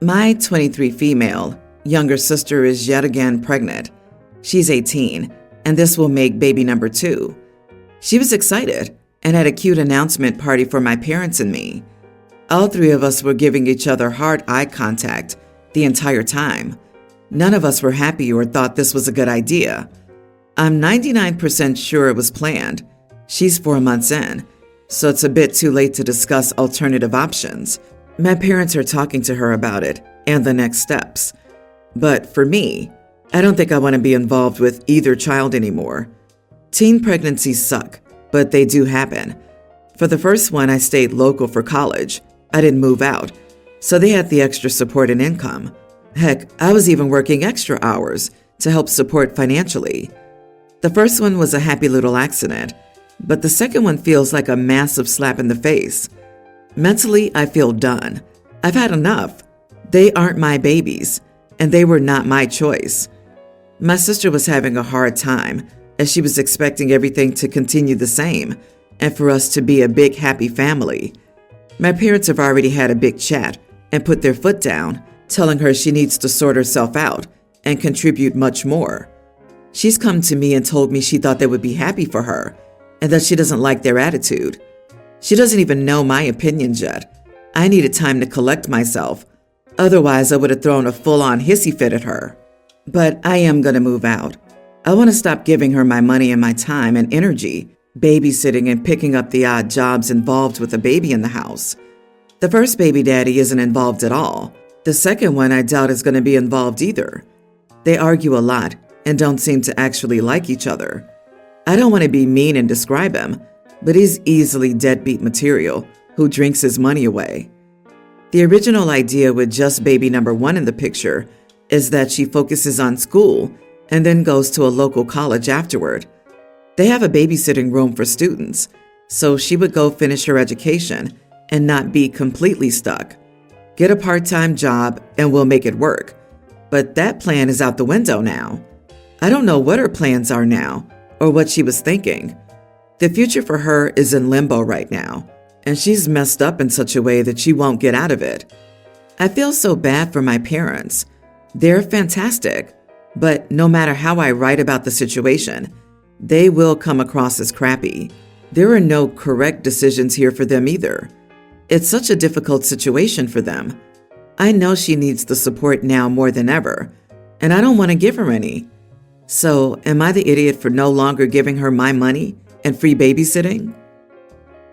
My 23 female, younger sister is yet again pregnant. She's 18, and this will make baby number 2. She was excited and had a cute announcement party for my parents and me. All 3 of us were giving each other hard eye contact the entire time. None of us were happy or thought this was a good idea. I'm 99% sure it was planned. She's 4 months in, so it's a bit too late to discuss alternative options. My parents are talking to her about it and the next steps. But for me, I don't think I want to be involved with either child anymore. Teen pregnancies suck, but they do happen. For the first one, I stayed local for college. I didn't move out, so they had the extra support and income. Heck, I was even working extra hours to help support financially. The first one was a happy little accident, but the second one feels like a massive slap in the face. Mentally, I feel done. I've had enough. They aren't my babies, and they were not my choice. My sister was having a hard time, as she was expecting everything to continue the same, and for us to be a big happy family. My parents have already had a big chat and put their foot down, telling her she needs to sort herself out and contribute much more. She's come to me and told me she thought they would be happy for her and that she doesn't like their attitude. She doesn't even know my opinions yet. I needed time to collect myself. Otherwise, I would have thrown a full-on hissy fit at her. But I am going to move out. I want to stop giving her my money and my time and energy, babysitting and picking up the odd jobs involved with a baby in the house. The first baby daddy isn't involved at all. The second one I doubt is going to be involved either. They argue a lot and don't seem to actually like each other. I don't want to be mean and describe him, but he's easily deadbeat material who drinks his money away. The original idea with just baby number 1 in the picture is that she focuses on school and then goes to a local college afterward. They have a babysitting room for students, so she would go finish her education and not be completely stuck. Get a part-time job and we'll make it work. But that plan is out the window now. I don't know what her plans are now or what she was thinking. The future for her is in limbo right now, and she's messed up in such a way that she won't get out of it. I feel so bad for my parents. They're fantastic, but no matter how I write about the situation, they will come across as crappy. There are no correct decisions here for them either. It's such a difficult situation for them. I know she needs the support now more than ever, and I don't want to give her any. So, am I the idiot for no longer giving her my money and free babysitting?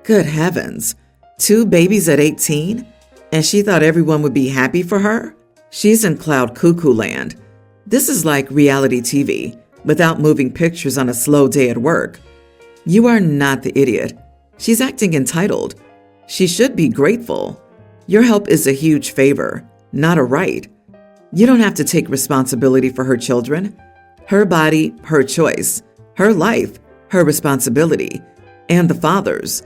Good heavens, 2 babies at 18? And she thought everyone would be happy for her? She's in cloud cuckoo land. This is like reality TV, without moving pictures on a slow day at work. You are not the idiot. She's acting entitled. She should be grateful. Your help is a huge favor, not a right. You don't have to take responsibility for her children. Her body, her choice. Her life, her responsibility. And the father's.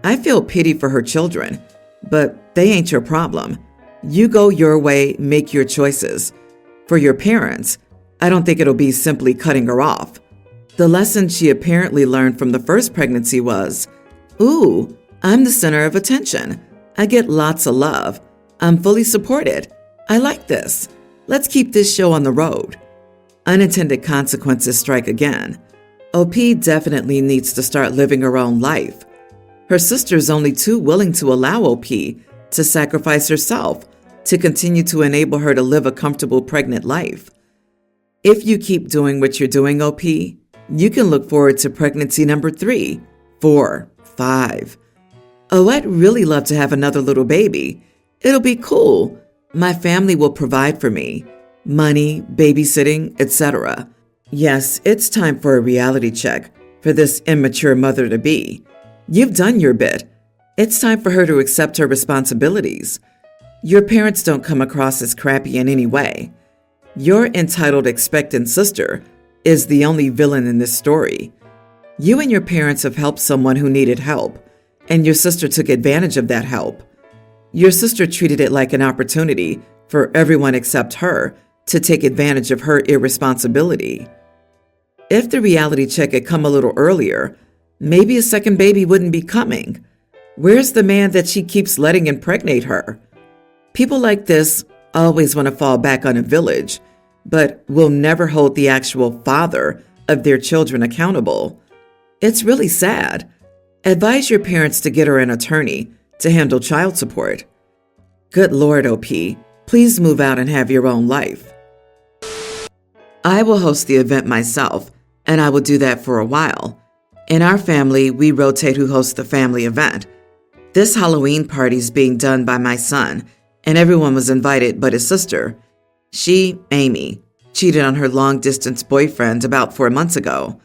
I feel pity for her children, but they ain't your problem. You go your way, make your choices. For your parents, I don't think it'll be simply cutting her off. The lesson she apparently learned from the first pregnancy was, ooh, I'm the center of attention. I get lots of love. I'm fully supported. I like this. Let's keep this show on the road. Unintended consequences strike again. OP definitely needs to start living her own life. Her sister's only too willing to allow OP to sacrifice herself to continue to enable her to live a comfortable pregnant life. If you keep doing what you're doing, OP, you can look forward to pregnancy number 3, 4, 5. Oh, I'd really love to have another little baby. It'll be cool. My family will provide for me. Money, babysitting, etc. Yes, it's time for a reality check for this immature mother-to-be. You've done your bit. It's time for her to accept her responsibilities. Your parents don't come across as crappy in any way. Your entitled expectant sister is the only villain in this story. You and your parents have helped someone who needed help, and your sister took advantage of that help. Your sister treated it like an opportunity for everyone except her to take advantage of her irresponsibility. If the reality check had come a little earlier, maybe a second baby wouldn't be coming. Where's the man that she keeps letting impregnate her? People like this always want to fall back on a village, but will never hold the actual father of their children accountable. It's really sad. Advise your parents to get her an attorney to handle child support. Good Lord, OP, please move out and have your own life. I will host the event myself, and I will do that for a while. In our family, we rotate who hosts the family event. This Halloween party is being done by my son, and everyone was invited but his sister. She, Amy, cheated on her long-distance boyfriend about 4 months ago.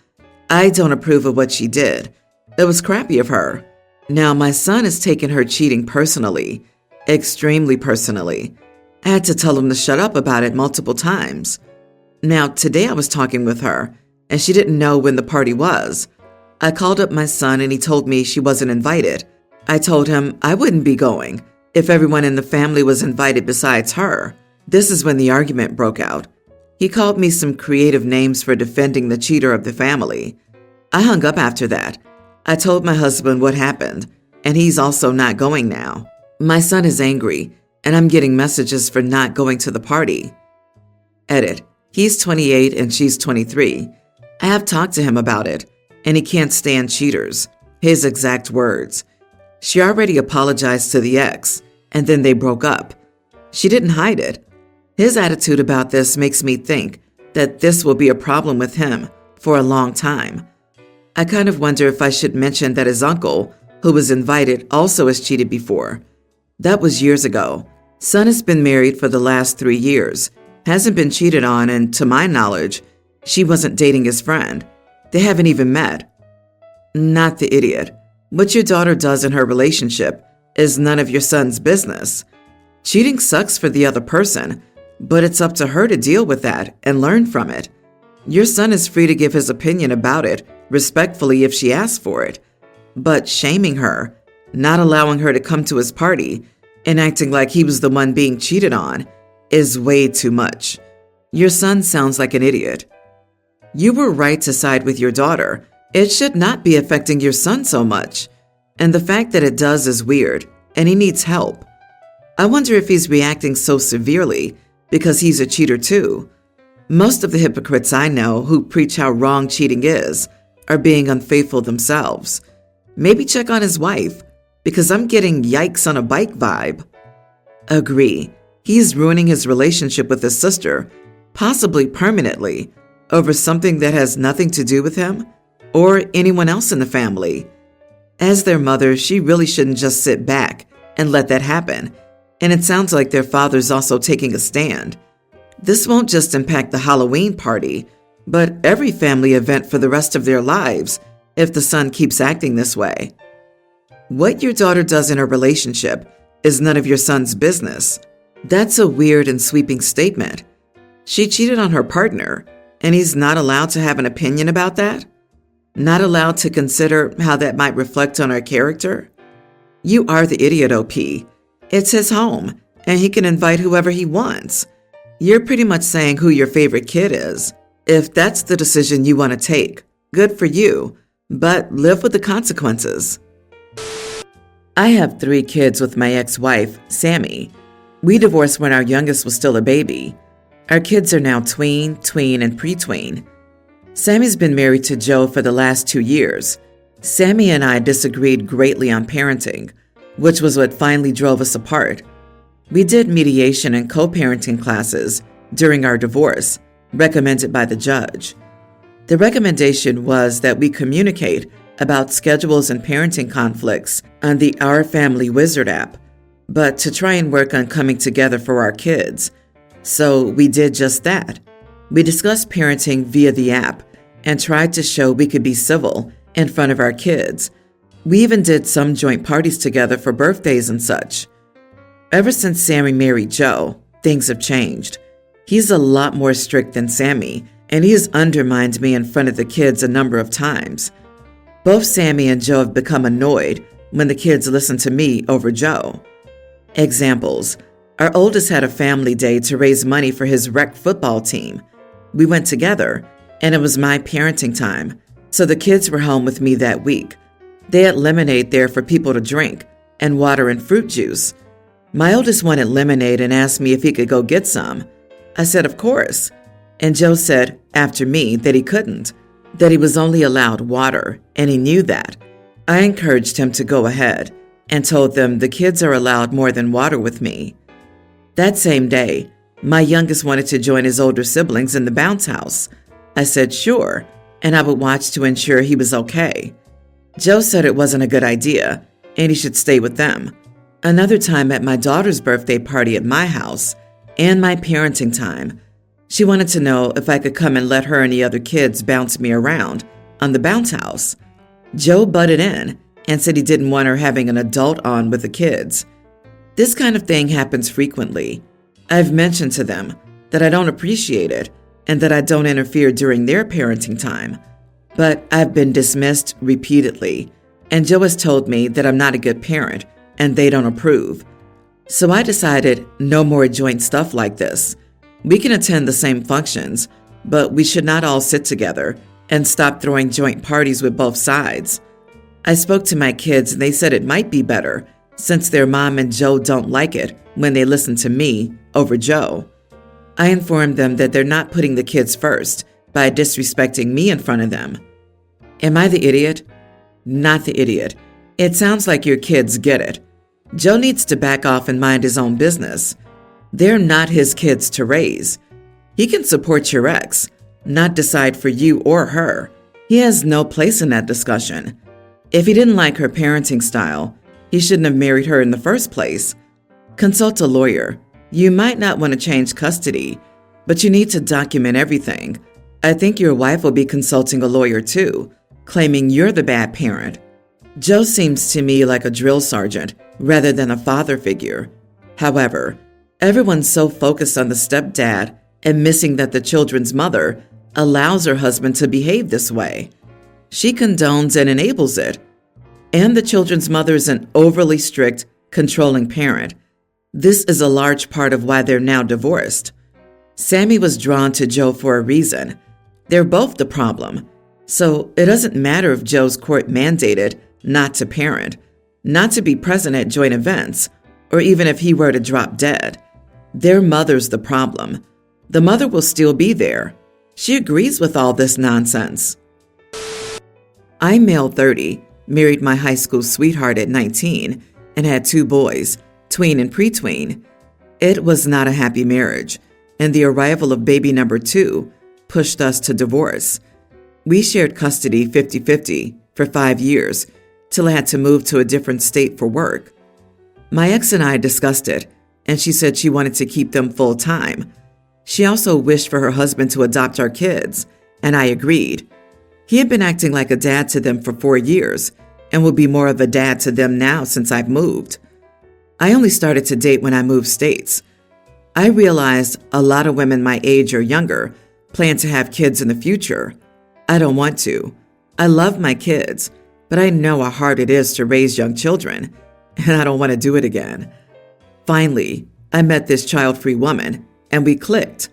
I don't approve of what she did. It was crappy of her. Now, my son has taken her cheating personally, extremely personally. I had to tell him to shut up about it multiple times. Now, today I was talking with her, and she didn't know when the party was. I called up my son, and he told me she wasn't invited. I told him I wouldn't be going if everyone in the family was invited besides her. This is when the argument broke out. He called me some creative names for defending the cheater of the family. I hung up after that. I told my husband what happened, and he's also not going now. My son is angry, and I'm getting messages for not going to the party. Edit. He's 28 and she's 23. I have talked to him about it, and he can't stand cheaters. His exact words. She already apologized to the ex, and then they broke up. She didn't hide it. His attitude about this makes me think that this will be a problem with him for a long time. I kind of wonder if I should mention that his uncle, who was invited, also has cheated before. That was years ago. Son has been married for the last 3 years, hasn't been cheated on, and to my knowledge, she wasn't dating his friend. They haven't even met. Not the idiot. What your daughter does in her relationship is none of your son's business. Cheating sucks for the other person, but it's up to her to deal with that and learn from it. Your son is free to give his opinion about it respectfully if she asks for it. But shaming her, not allowing her to come to his party, and acting like he was the one being cheated on is way too much. Your son sounds like an idiot. You were right to side with your daughter. It should not be affecting your son so much. And the fact that it does is weird, and he needs help. I wonder if he's reacting so severely because he's a cheater too. Most of the hypocrites I know who preach how wrong cheating is are being unfaithful themselves. Maybe check on his wife, because I'm getting yikes on a bike vibe. Agree. He's ruining his relationship with his sister, possibly permanently, over something that has nothing to do with him or anyone else in the family. As their mother, she really shouldn't just sit back and let that happen, and it sounds like their father's also taking a stand. This won't just impact the Halloween party, but every family event for the rest of their lives if the son keeps acting this way. What your daughter does in her relationship is none of your son's business. That's a weird and sweeping statement. She cheated on her partner, and he's not allowed to have an opinion about that? Not allowed to consider how that might reflect on her character? You are the idiot, OP. It's his home, and he can invite whoever he wants. You're pretty much saying who your favorite kid is. If that's the decision you want to take, good for you, but live with the consequences. I have 3 kids with my ex-wife, Sammy. We divorced when our youngest was still a baby. Our kids are now tween, and pre-tween. Sammy's been married to Joe for the last 2 years. Sammy and I disagreed greatly on parenting, which was what finally drove us apart. We did mediation and co-parenting classes during our divorce, recommended by the judge. The recommendation was that we communicate about schedules and parenting conflicts on the Our Family Wizard app, but to try and work on coming together for our kids. So we did just that. We discussed parenting via the app and tried to show we could be civil in front of our kids. We even did some joint parties together for birthdays and such. Ever since Sammy married Joe, things have changed. He's a lot more strict than Sammy, and he has undermined me in front of the kids a number of times. Both Sammy and Joe have become annoyed when the kids listen to me over Joe. Examples. Our oldest had a family day to raise money for his rec football team. We went together, and it was my parenting time, so the kids were home with me that week. They had lemonade there for people to drink, and water and fruit juice. My oldest wanted lemonade and asked me if he could go get some. I said, of course. And Joe said, after me, that he couldn't, that he was only allowed water, and he knew that. I encouraged him to go ahead and told them the kids are allowed more than water with me. That same day, my youngest wanted to join his older siblings in the bounce house. I said sure, and I would watch to ensure he was okay. Joe said it wasn't a good idea, and he should stay with them. Another time at my daughter's birthday party at my house, and my parenting time, she wanted to know if I could come and let her and the other kids bounce me around on the bounce house. Joe butted in and said he didn't want her having an adult on with the kids. This kind of thing happens frequently. I've mentioned to them that I don't appreciate it and that I don't interfere during their parenting time. But I've been dismissed repeatedly, and Joe has told me that I'm not a good parent and they don't approve. So I decided no more joint stuff like this. We can attend the same functions, but we should not all sit together and stop throwing joint parties with both sides. I spoke to my kids and they said it might be better since their mom and Joe don't like it when they listen to me over Joe. I informed them that they're not putting the kids first by disrespecting me in front of them. Am I the idiot? Not the idiot. It sounds like your kids get it. Joe needs to back off and mind his own business. They're not his kids to raise. He can support your ex, not decide for you or her. He has no place in that discussion. If he didn't like her parenting style, he shouldn't have married her in the first place. Consult a lawyer. You might not want to change custody, but you need to document everything. I think your wife will be consulting a lawyer too, claiming you're the bad parent. Joe seems to me like a drill sergeant rather than a father figure. However, everyone's so focused on the stepdad and missing that the children's mother allows her husband to behave this way. She condones and enables it. And the children's mother is an overly strict, controlling parent. This is a large part of why they're now divorced. Sammy was drawn to Joe for a reason. They're both the problem. So it doesn't matter if Joe's court mandated not to parent, not to be present at joint events, or even if he were to drop dead. Their mother's the problem. The mother will still be there. She agrees with all this nonsense. I'm male 30, married my high school sweetheart at 19, and had 2 boys, tween and pre-tween. It was not a happy marriage, and the arrival of baby number 2 pushed us to divorce. We shared custody 50-50 for 5 years, till I had to move to a different state for work. My ex and I discussed it, and she said she wanted to keep them full time. She also wished for her husband to adopt our kids, and I agreed. He had been acting like a dad to them for 4 years, and will be more of a dad to them now since I've moved. I only started to date when I moved states. I realized a lot of women my age or younger plan to have kids in the future. I don't want to. I love my kids, but I know how hard it is to raise young children, and I don't want to do it again. Finally, I met this child-free woman, and we clicked.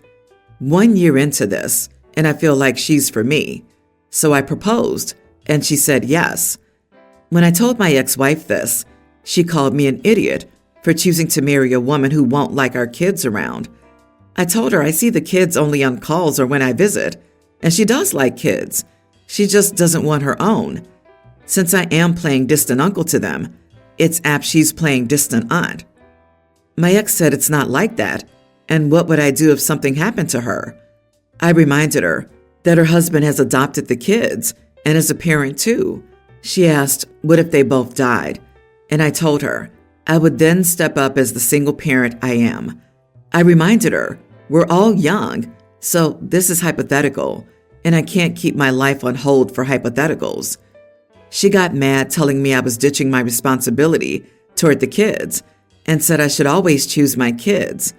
1 year into this, and I feel like she's for me. So I proposed, and she said yes. When I told my ex-wife this, she called me an idiot for choosing to marry a woman who won't like our kids around. I told her I see the kids only on calls or when I visit, and she does like kids. She just doesn't want her own. Since I am playing distant uncle to them, it's apt she's playing distant aunt. My ex said it's not like that, and what would I do if something happened to her? I reminded her that her husband has adopted the kids and is a parent too. She asked, what if they both died? And I told her I would then step up as the single parent I am. I reminded her, we're all young, so this is hypothetical, and I can't keep my life on hold for hypotheticals. She got mad, telling me I was ditching my responsibility toward the kids and said I should always choose my kids.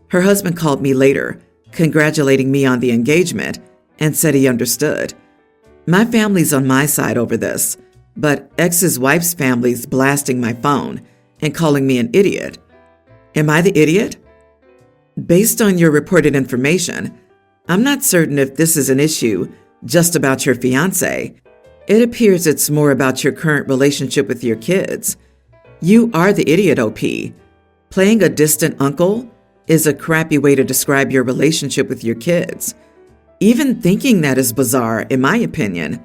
Her husband called me later, congratulating me on the engagement, and said he understood. My family's on my side over this, but ex's wife's family's blasting my phone and calling me an idiot. Am I the idiot? Based on your reported information, I'm not certain if this is an issue just about your fiancé. It appears it's more about your current relationship with your kids. You are the idiot, OP. Playing a distant uncle is a crappy way to describe your relationship with your kids. Even thinking that is bizarre, in my opinion.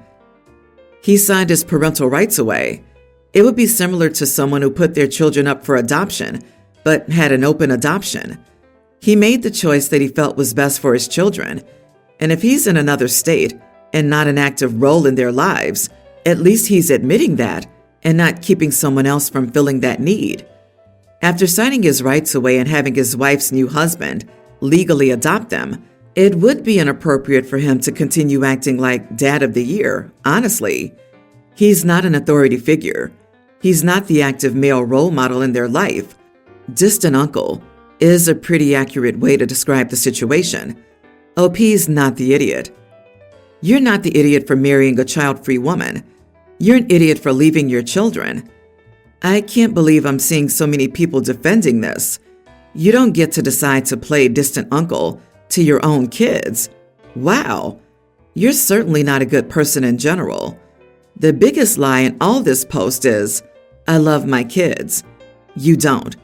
He signed his parental rights away. It would be similar to someone who put their children up for adoption, but had an open adoption. He made the choice that he felt was best for his children, and if he's in another state and not an active role in their lives, at least he's admitting that and not keeping someone else from filling that need. After signing his rights away and having his wife's new husband legally adopt them, it would be inappropriate for him to continue acting like dad of the year, honestly. He's not an authority figure. He's not the active male role model in their life. Distant uncle is a pretty accurate way to describe the situation. OP's not the idiot. You're not the idiot for marrying a child-free woman. You're an idiot for leaving your children. I can't believe I'm seeing so many people defending this. You don't get to decide to play distant uncle to your own kids. Wow, you're certainly not a good person in general. The biggest lie in all this post is, I love my kids. You don't.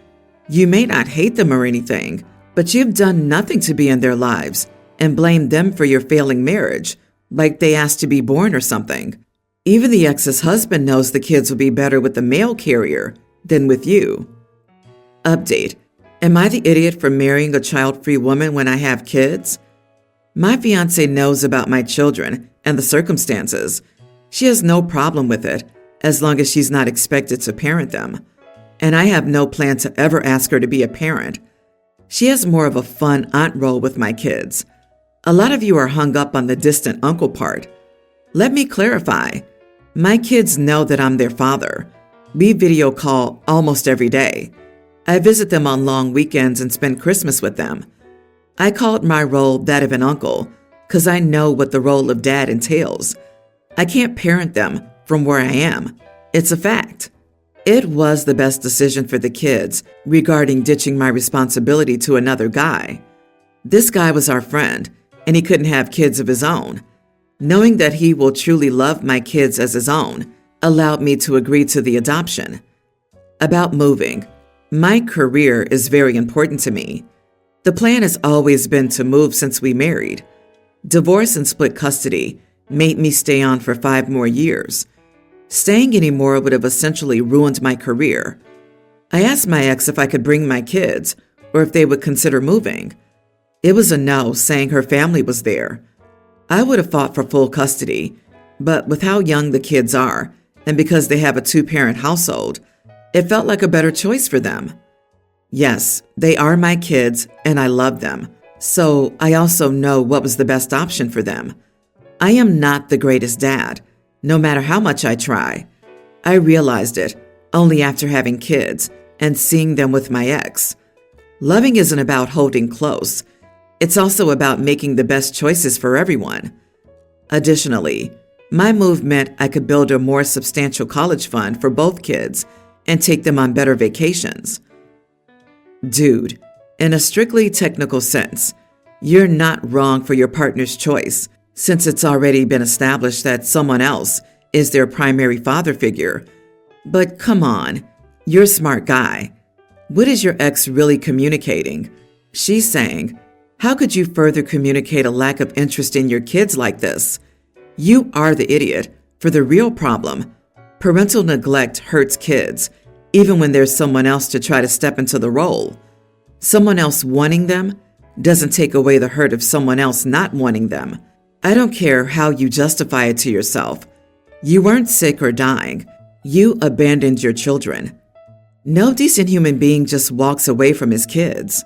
You may not hate them or anything, but you've done nothing to be in their lives and blame them for your failing marriage, like they asked to be born or something. Even the ex's husband knows the kids will be better with the mail carrier than with you. Update. Am I the idiot for marrying a child-free woman when I have kids? My fiancé knows about my children and the circumstances. She has no problem with it, as long as she's not expected to parent them. And I have no plan to ever ask her to be a parent. She has more of a fun aunt role with my kids. A lot of you are hung up on the distant uncle part. Let me clarify. My kids know that I'm their father. We video call almost every day. I visit them on long weekends and spend Christmas with them. I called my role that of an uncle because I know what the role of dad entails. I can't parent them from where I am. It's a fact. It was the best decision for the kids regarding ditching my responsibility to another guy. This guy was our friend, and he couldn't have kids of his own. Knowing that he will truly love my kids as his own allowed me to agree to the adoption. About moving, my career is very important to me. The plan has always been to move since we married. Divorce and split custody made me stay on for 5 more years. Staying anymore would have essentially ruined my career. I asked my ex if I could bring my kids or if they would consider moving. It was a no, saying her family was there. I would have fought for full custody, but with how young the kids are, and because they have a 2-parent household, it felt like a better choice for them. Yes, they are my kids, and I love them, so I also know what was the best option for them. I am not the greatest dad, no matter how much I try. I realized it only after having kids and seeing them with my ex. Loving isn't about holding close. It's also about making the best choices for everyone. Additionally, my move meant I could build a more substantial college fund for both kids and take them on better vacations. Dude, in a strictly technical sense, you're not wrong for your partner's choice, since it's already been established that someone else is their primary father figure. But come on, you're a smart guy. What is your ex really communicating? She's saying, how could you further communicate a lack of interest in your kids like this? You are the idiot for the real problem. Parental neglect hurts kids, even when there's someone else to try to step into the role. Someone else wanting them doesn't take away the hurt of someone else not wanting them. I don't care how you justify it to yourself. You weren't sick or dying. You abandoned your children. No decent human being just walks away from his kids.